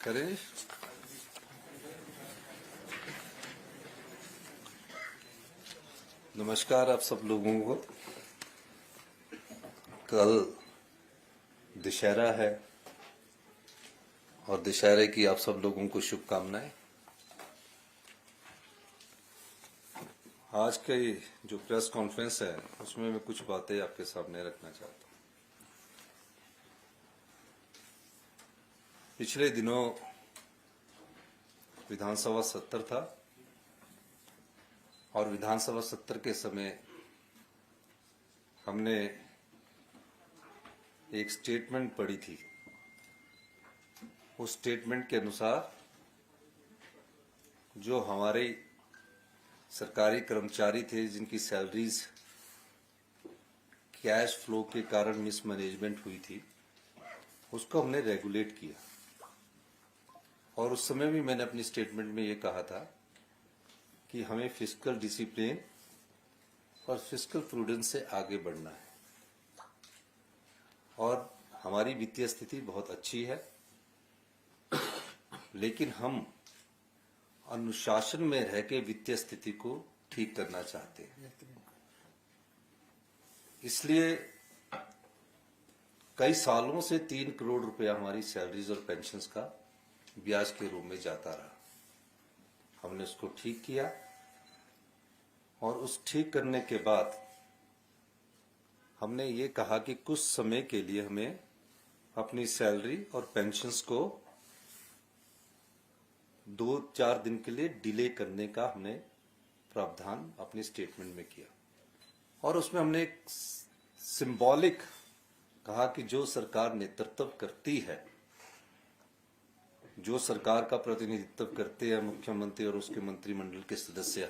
करें। नमस्कार आप सब लोगों को। कल दशहरा है और दशहरे की आप सब लोगों को शुभकामनाएं। आज के जो प्रेस कॉन्फ्रेंस है उसमें मैं कुछ बातें आपके सामने रखना चाहता हूं। पिछले दिनों विधानसभा सत्र था और विधानसभा सत्र के समय हमने एक स्टेटमेंट पढ़ी थी। उस स्टेटमेंट के अनुसार जो हमारे सरकारी कर्मचारी थे जिनकी सैलरीज कैश फ्लो के कारण मिसमैनेजमेंट हुई थी, उसको हमने रेगुलेट किया। और उस समय भी मैंने अपनी स्टेटमेंट में ये कहा था कि हमें फिस्कल डिसिप्लिन और फिस्कल प्रूडेंस से आगे बढ़ना है। और हमारी वित्तीय स्थिति बहुत अच्छी है, लेकिन हम अनुशासन में रह के वित्तीय स्थिति को ठीक करना चाहते हैं। इसलिए कई सालों से 3 करोड़ रुपया हमारी सैलरीज और पेंशन्स का ब्याज के रूप में जाता रहा। हमने उसको ठीक किया और उस ठीक करने के बाद हमने ये कहा कि कुछ समय के लिए हमें अपनी सैलरी और पेंशन्स को 2-4 दिन के लिए डिले करने का हमने प्रावधान अपनी स्टेटमेंट में किया। और उसमें हमने एक सिंबॉलिक कहा कि जो सरकार नेतृत्व करती है, जो सरकार का प्रतिनिधित्व करते हैं मुख्यमंत्री और उसके मंत्रिमंडल के सदस्य,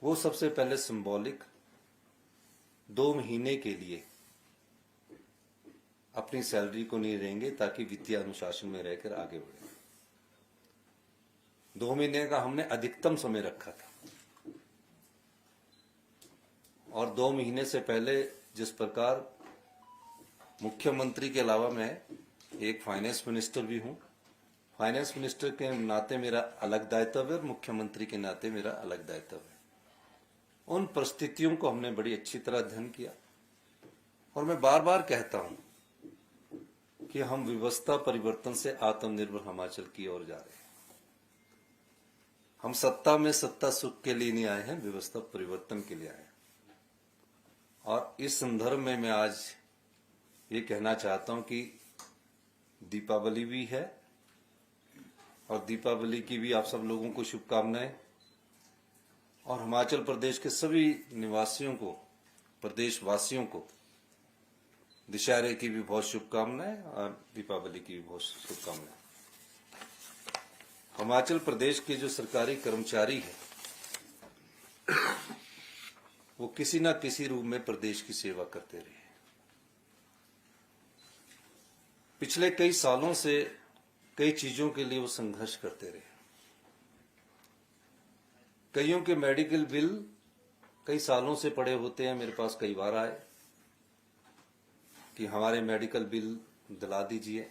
वो सबसे पहले सिंबॉलिक 2 महीने के लिए अपनी सैलरी को नहीं लेंगे ताकि वित्तीय अनुशासन में रहकर आगे बढ़े। 2 महीने का हमने अधिकतम समय रखा था। और 2 महीने से पहले जिस प्रकार मुख्यमंत्री के अलावा मैं एक फाइनेंस मिनिस्टर भी हूं, फाइनेंस मिनिस्टर के नाते मेरा अलग दायित्व है और मुख्यमंत्री के नाते मेरा अलग दायित्व है। उन परिस्थितियों को हमने बड़ी अच्छी तरह अध्ययन किया। और मैं बार बार कहता हूं कि हम व्यवस्था परिवर्तन से आत्मनिर्भर हिमाचल की ओर जा रहे हैं। हम सत्ता में सत्ता सुख के लिए नहीं आए हैं, व्यवस्था परिवर्तन के लिए आए हैं। और इस संदर्भ में मैं आज ये कहना चाहता हूं कि दीपावली भी है और दीपावली की भी आप सब लोगों को शुभकामनाएं। और हिमाचल प्रदेश के सभी निवासियों को, प्रदेशवासियों को दशहरे की भी बहुत शुभकामनाएं और दीपावली की भी बहुत शुभकामनाएं। हिमाचल प्रदेश के जो सरकारी कर्मचारी हैं वो किसी न किसी रूप में प्रदेश की सेवा करते रहे। पिछले कई सालों से कई चीजों के लिए वो संघर्ष करते रहे। कईयों के मेडिकल बिल कई सालों से पड़े होते हैं, मेरे पास कई बार आए कि हमारे मेडिकल बिल दिला दीजिए।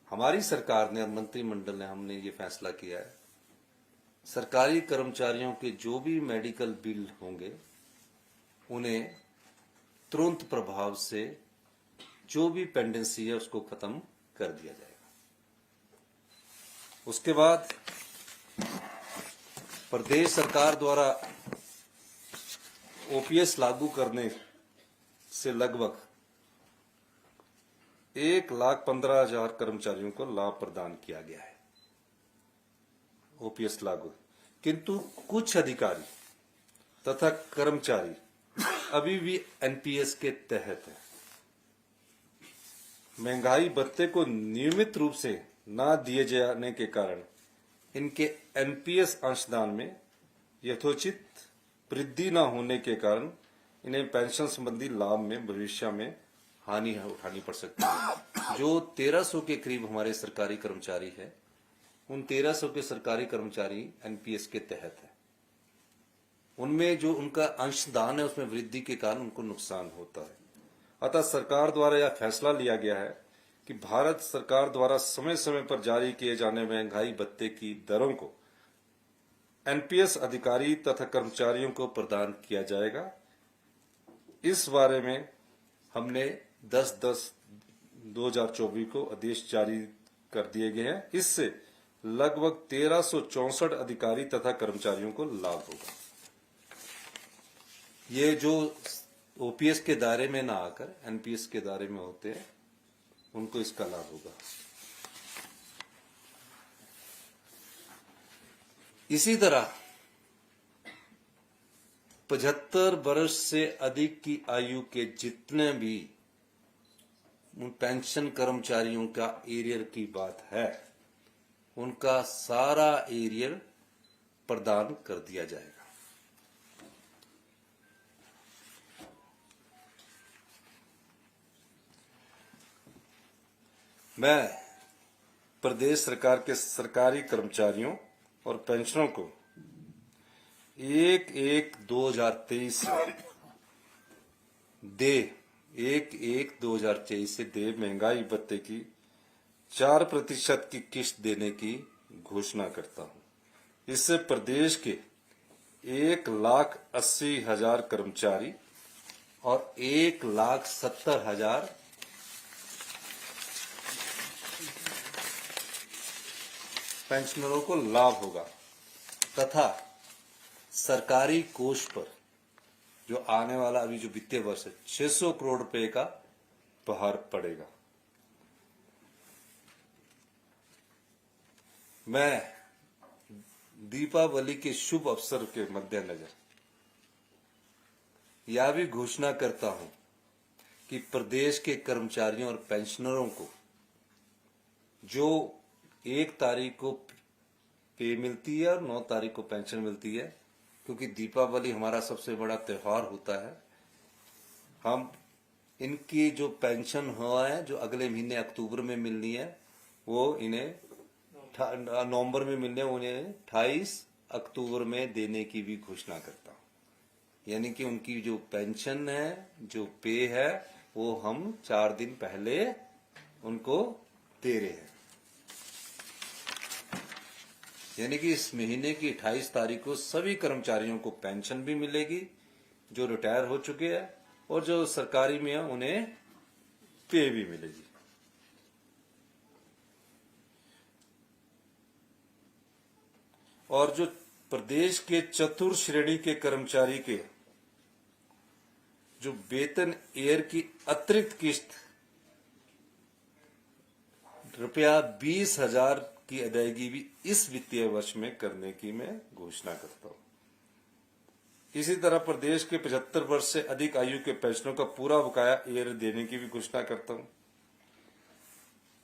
हमारी सरकार ने और मंत्रिमंडल ने हमने ये फैसला किया है, सरकारी कर्मचारियों के जो भी मेडिकल बिल होंगे उन्हें तुरंत प्रभाव से जो भी पेंडेंसी है उसको खत्म कर दिया जाएगा। उसके बाद प्रदेश सरकार द्वारा ओपीएस लागू करने से लगभग 1,15,000 कर्मचारियों को लाभ प्रदान किया गया है, ओपीएस लागू। किंतु कुछ अधिकारी तथा कर्मचारी अभी भी एनपीएस के तहत है। महंगाई भत्ते को नियमित रूप से न दिए जाने के कारण इनके एनपीएस अंशदान में यथोचित वृद्धि न होने के कारण इन्हें पेंशन संबंधी लाभ में भविष्य में हानि उठानी पड़ सकती है। जो 1300 के करीब हमारे सरकारी कर्मचारी हैं, उन 1300 के सरकारी कर्मचारी एनपीएस के तहत है। उनमें जो उनका अंशदान है उसमें वृद्धि के कारण उनको नुकसान होता है। अतः सरकार द्वारा यह फैसला लिया गया है कि भारत सरकार द्वारा समय समय पर जारी किए जाने महंगाई भत्ते की दरों को एनपीएस अधिकारी तथा कर्मचारियों को प्रदान किया जाएगा। इस बारे में हमने 10/10/2024 को आदेश जारी कर दिए गए हैं। इससे लगभग 1364 अधिकारी तथा कर्मचारियों को लाभ होगा। ये जो ओपीएस के दायरे में ना आकर एनपीएस के दायरे में होते हैं, उनको इसका लाभ होगा। इसी तरह 75 वर्ष से अधिक की आयु के जितने भी पेंशन कर्मचारियों का एरियर की बात है, उनका सारा एरियर प्रदान कर दिया जाएगा। मैं प्रदेश सरकार के सरकारी कर्मचारियों और पेंशनरों को 1/1/2023 से दे महंगाई भत्ते की 4% की किस्त देने की घोषणा करता हूं। इससे प्रदेश के 1,80,000 कर्मचारी और 1,70,000 पेंशनरों को लाभ होगा तथा सरकारी कोष पर जो आने वाला अभी जो वित्तीय वर्ष है 600 करोड़ रुपए का भार पड़ेगा। मैं दीपावली के शुभ अवसर के मद्देनजर यह भी घोषणा करता हूं कि प्रदेश के कर्मचारियों और पेंशनरों को जो 1 तारीख को पे मिलती है और 9 तारीख को पेंशन मिलती है, क्योंकि दीपावली हमारा सबसे बड़ा त्योहार होता है, हम इनकी जो पेंशन हुआ है जो अगले महीने अक्टूबर में मिलनी है वो इन्हें नवंबर में मिलने उन्हें 28 अक्टूबर में देने की भी घोषणा करता हूं। यानी कि उनकी जो पेंशन है, जो पे है, वो हम 4 दिन पहले उनको दे रहे हैं। यानी कि इस महीने की 28 तारीख को सभी कर्मचारियों को पेंशन भी मिलेगी जो रिटायर हो चुके हैं, और जो सरकारी में है उन्हें पे भी मिलेगी। और जो प्रदेश के चतुर्थ श्रेणी के कर्मचारी के जो वेतन एयर की अतिरिक्त किस्त ₹20,000 की अदायगी भी इस वित्तीय वर्ष में करने की मैं घोषणा करता हूं। इसी तरह प्रदेश के 75 वर्ष से अधिक आयु के पेंशनरों का पूरा बकाया एयर देने की भी घोषणा करता हूं।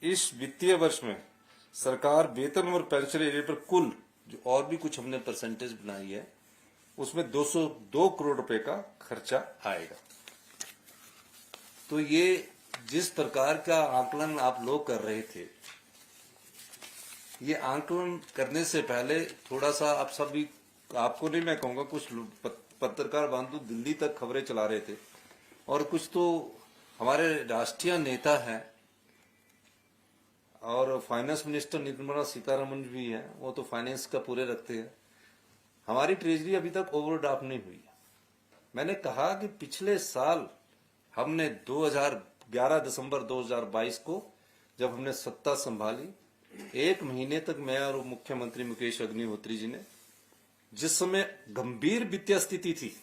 इस वित्तीय वर्ष में सरकार वेतन और पेंशन एरियर पर कुल जो और भी कुछ हमने परसेंटेज बनाई है, उसमें 202 करोड़ रुपए का खर्चा आएगा। तो ये जिस प्रकार का आकलन आप लोग कर रहे थे, ये आकलन करने से पहले थोड़ा सा आप सभी, आपको नहीं मैं कहूंगा, कुछ पत्रकार बंधु दिल्ली तक खबरें चला रहे थे, और कुछ तो हमारे राष्ट्रीय नेता हैं और फाइनेंस मिनिस्टर निर्मला सीतारमण भी है, वो तो फाइनेंस का पूरे रखते हैं। हमारी ट्रेजरी अभी तक ओवरड्राफ्ट नहीं हुई। मैंने कहा कि पिछले साल हमने 2011 दिसंबर 2022 को जब हमने सत्ता संभाली, 1 महीने तक मैं और मुख्यमंत्री मुकेश अग्निहोत्री जी ने, जिस समय गंभीर वित्तीय स्थिति थी,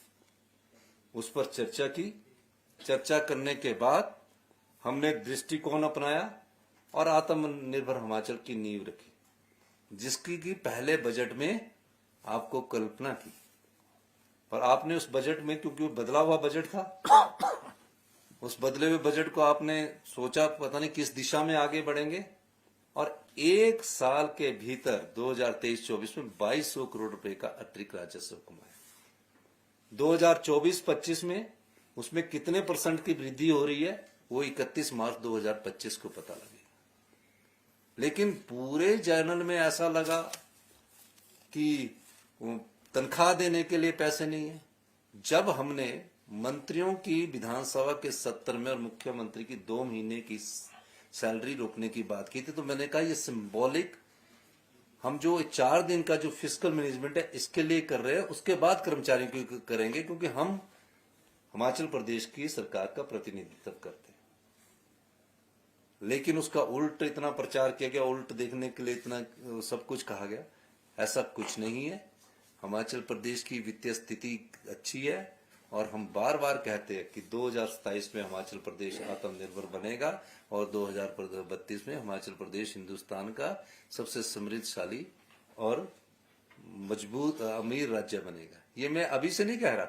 उस पर चर्चा की। चर्चा करने के बाद हमने एक दृष्टिकोण अपनाया और आत्मनिर्भर हिमाचल की नींव रखी, जिसकी की पहले बजट में आपको कल्पना की। पर आपने उस बजट में, क्योंकि वो बदला हुआ बजट था, उस बदले हुए बजट को आपने सोचा पता नहीं किस दिशा में आगे बढ़ेंगे, और 1 साल के भीतर 2023-24 में 2200 करोड़ रुपए का अतिरिक्त राजस्व कमाया। 2024-25 में उसमें कितने % की वृद्धि हो रही है वो 31 मार्च 2025 को पता लगेगा। लेकिन पूरे जर्नल में ऐसा लगा कि तनख्वाह देने के लिए पैसे नहीं है। जब हमने मंत्रियों की विधानसभा के सत्र में और मुख्यमंत्री की 2 महीने की सैलरी रोकने की बात की थी, तो मैंने कहा ये सिंबॉलिक, हम जो 4 दिन का जो फिस्कल मैनेजमेंट है इसके लिए कर रहे हैं, उसके बाद कर्मचारियों को करेंगे, क्योंकि हम हिमाचल प्रदेश की सरकार का प्रतिनिधित्व करते हैं। लेकिन उसका उल्ट इतना प्रचार किया गया, उल्ट देखने के लिए इतना सब कुछ कहा गया, ऐसा कुछ नहीं है। हिमाचल प्रदेश की वित्तीय स्थिति अच्छी है और हम बार बार कहते हैं कि 2027 में हिमाचल प्रदेश आत्मनिर्भर बनेगा और 2032 में हिमाचल प्रदेश हिंदुस्तान का सबसे समृद्धशाली और मजबूत अमीर राज्य बनेगा। ये मैं अभी से नहीं कह रहा,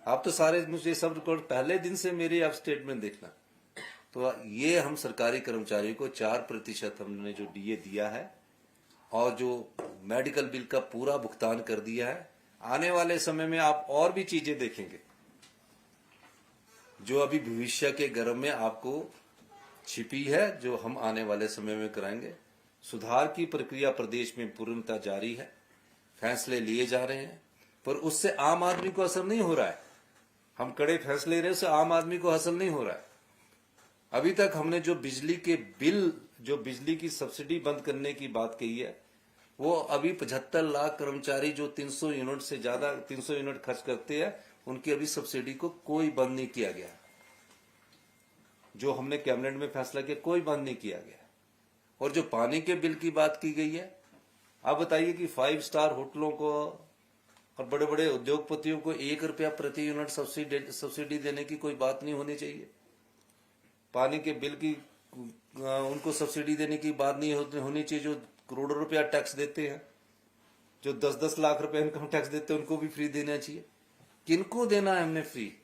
आप तो सारे मुझे सब रिकॉर्ड पहले दिन से मेरी आप स्टेटमेंट देखना। तो ये हम सरकारी कर्मचारियों को 4% हमने जो डीए दिया है और जो मेडिकल बिल का पूरा भुगतान कर दिया है। आने वाले समय में आप और भी चीजें देखेंगे जो अभी भविष्य के गर्भ में आपको छिपी है, जो हम आने वाले समय में कराएंगे। सुधार की प्रक्रिया प्रदेश में पूर्णतः जारी है, फैसले लिए जा रहे हैं, पर उससे आम आदमी को असर नहीं हो रहा है। हम कड़े फैसले ले रहे हैं, उससे आम आदमी को हासिल नहीं हो रहा है। अभी तक हमने जो बिजली के बिल, जो बिजली की सब्सिडी बंद करने की बात कही है, वो अभी 75 लाख कर्मचारी जो 300 यूनिट से ज्यादा 300 यूनिट खर्च करते हैं, उनकी अभी सब्सिडी को कोई बंद नहीं किया गया। जो हमने कैबिनेट में फैसला किया, कोई बंद नहीं किया गया। और जो पानी के बिल की बात की गई है, आप बताइए कि 5 स्टार होटलों को और बड़े बड़े उद्योगपतियों को 1 रुपया प्रति यूनिट सब्सिडी देने की कोई बात नहीं होनी चाहिए। पानी के बिल की उनको सब्सिडी देने की बात नहीं होनी चाहिए। जो करोड़ों रुपया टैक्स देते हैं, जो 10-10 लाख रुपए इनकम टैक्स देते हैं, उनको भी फ्री देना चाहिए। किनको देना है हमने फ्री?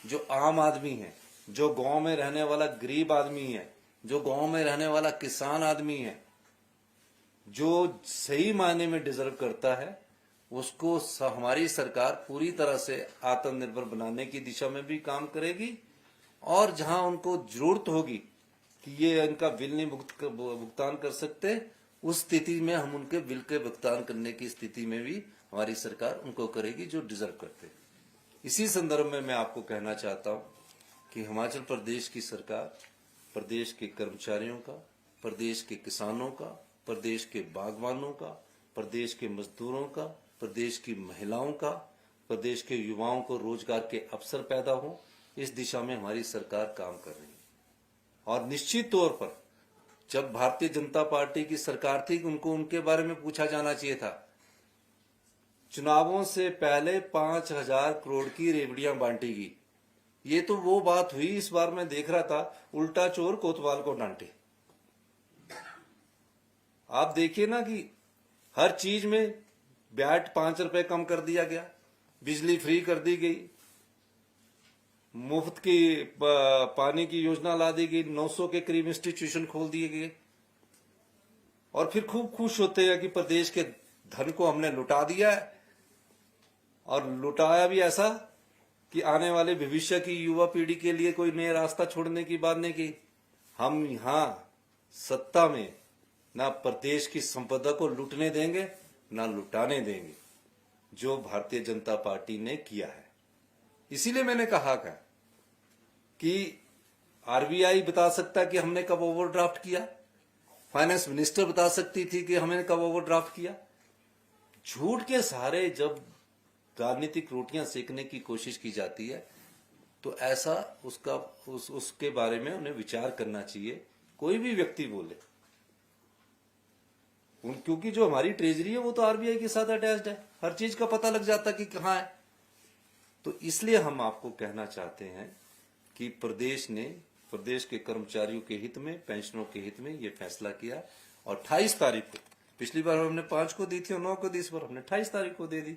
जो आम आदमी है, जो गांव में रहने वाला गरीब आदमी है, जो गांव में रहने वाला किसान आदमी है, जो सही मायने में डिजर्व करता है, उसको हमारी सरकार पूरी तरह से आत्मनिर्भर बनाने की दिशा में भी काम करेगी। और जहां उनको जरूरत होगी कि ये इनका बिल नहीं भुगतान कर सकते, उस स्थिति में हम उनके बिल के भुगतान करने की स्थिति में भी हमारी सरकार उनको करेगी जो डिजर्व करते। इसी संदर्भ में मैं आपको कहना चाहता हूं कि हिमाचल प्रदेश की सरकार प्रदेश के कर्मचारियों का, प्रदेश के किसानों का, प्रदेश के बागवानों का, प्रदेश के मजदूरों का, प्रदेश की महिलाओं का, प्रदेश के युवाओं को रोजगार के अवसर पैदा हो, इस दिशा में हमारी सरकार काम कर रही है। और निश्चित तौर पर जब भारतीय जनता पार्टी की सरकार थी, उनको उनके बारे में पूछा जाना चाहिए था। चुनावों से पहले 5,000 करोड़ की रेवड़ियां बांटी गई। ये तो वो बात हुई, इस बार मैं देख रहा था, उल्टा चोर कोतवाल को डांटे। आप देखिए ना कि हर चीज में ब्याज 5 रुपए कम कर दिया गया, बिजली फ्री कर दी गई, मुफ्त की पानी की योजना ला दी गई, 900 के करीब इंस्टीट्यूशन खोल दिए गए। और फिर खूब खुश होते हैं कि प्रदेश के धन को हमने लुटा दिया है, और लुटाया भी ऐसा कि आने वाले भविष्य की युवा पीढ़ी के लिए कोई नया रास्ता छोड़ने की बात नहीं की। हम यहां सत्ता में ना प्रदेश की संपदा को लूटने देंगे, ना लुटाने देंगे, जो भारतीय जनता पार्टी ने किया है। इसीलिए मैंने कहा कि आरबीआई बता सकता कि हमने कब ओवरड्राफ्ट किया, फाइनेंस मिनिस्टर बता सकती थी कि हमने कब ओवरड्राफ्ट किया। झूठ के सहारे जब राजनीतिक रोटियां सेकने की कोशिश की जाती है, तो ऐसा उसके बारे में उन्हें विचार करना चाहिए, कोई भी व्यक्ति बोले। क्योंकि जो हमारी ट्रेजरी है वो तो आरबीआई के साथ अटैच्ड है, हर चीज का पता लग जाता कि कहां है। तो इसलिए हम आपको कहना चाहते हैं कि प्रदेश ने प्रदेश के कर्मचारियों के हित में, पेंशनरों के हित में ये फैसला किया। और 28 तारीख को, पिछली बार हमने 5 को दी थी और 9 को दी, इस बार हमने 28 तारीख को दे दी।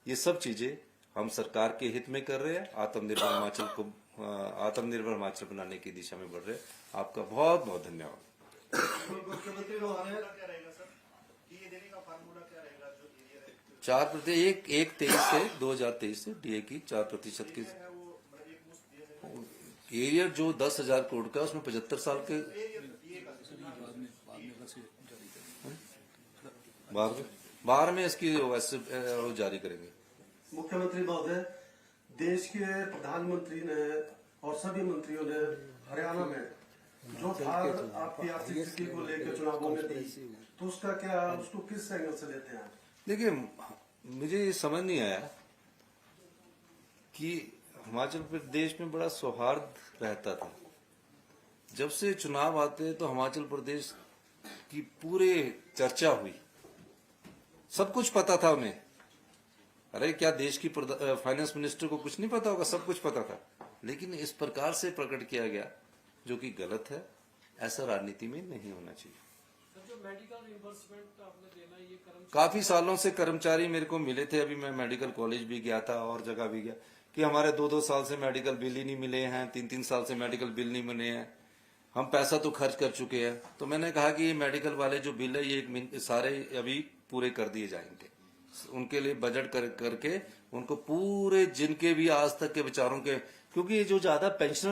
ये सब चीजें हम सरकार के हित में कर रहे हैं, आत्मनिर्भर हिमाचल बनाने की दिशा में बढ़ रहे हैं। आपका बहुत बहुत धन्यवाद। मुख्यमंत्री क्या रहेगा सर, डीए देने का फार्मूला क्या रहेगा? जो डीए 4% 2023 से डीए की 4% की एरियर जो 10,000 करोड़ का, उसमें 75 साल के बाहर में इसकी वैसे जारी करेंगे। मुख्यमंत्री महोदय, देश के प्रधानमंत्री ने और सभी मंत्रियों ने हरियाणा में जो था आपकी आर्थिक स्थिति को लेकर चुनावों में दी, तो उसका क्या, उसको किस एंगल से लेते हैं आप? देखिए, मुझे ये समझ नहीं आया कि हिमाचल प्रदेश में बड़ा सौहार्द रहता था। जब से चुनाव आते तो हिमाचल प्रदेश की पूरे चर्चा हुई, सब कुछ पता था उन्हें। अरे क्या देश की फाइनेंस मिनिस्टर को कुछ नहीं पता होगा? सब कुछ पता था, लेकिन इस प्रकार से प्रकट किया गया जो कि गलत है। ऐसा राजनीति में नहीं होना चाहिए। जो मेडिकल रिइंबर्समेंट आपने देना, ये कर्मचारी काफी सालों से कर्मचारी मेरे को मिले थे, अभी मैं मेडिकल कॉलेज भी गया था और जगह भी गया, कि हमारे 2-2 साल से मेडिकल बिल ही नहीं मिले हैं, 3-3 साल से मेडिकल बिल नहीं मिले हैं, हम पैसा तो खर्च कर चुके हैं। तो मैंने कहा कि ये मेडिकल वाले जो बिल है ये सारे अभी पूरे कर दिए जाएंगे। उनके लिए बजट करके उनको पूरे जिनके भी आज तक के विचारों के, क्योंकि ये जो ज्यादा पेंशनर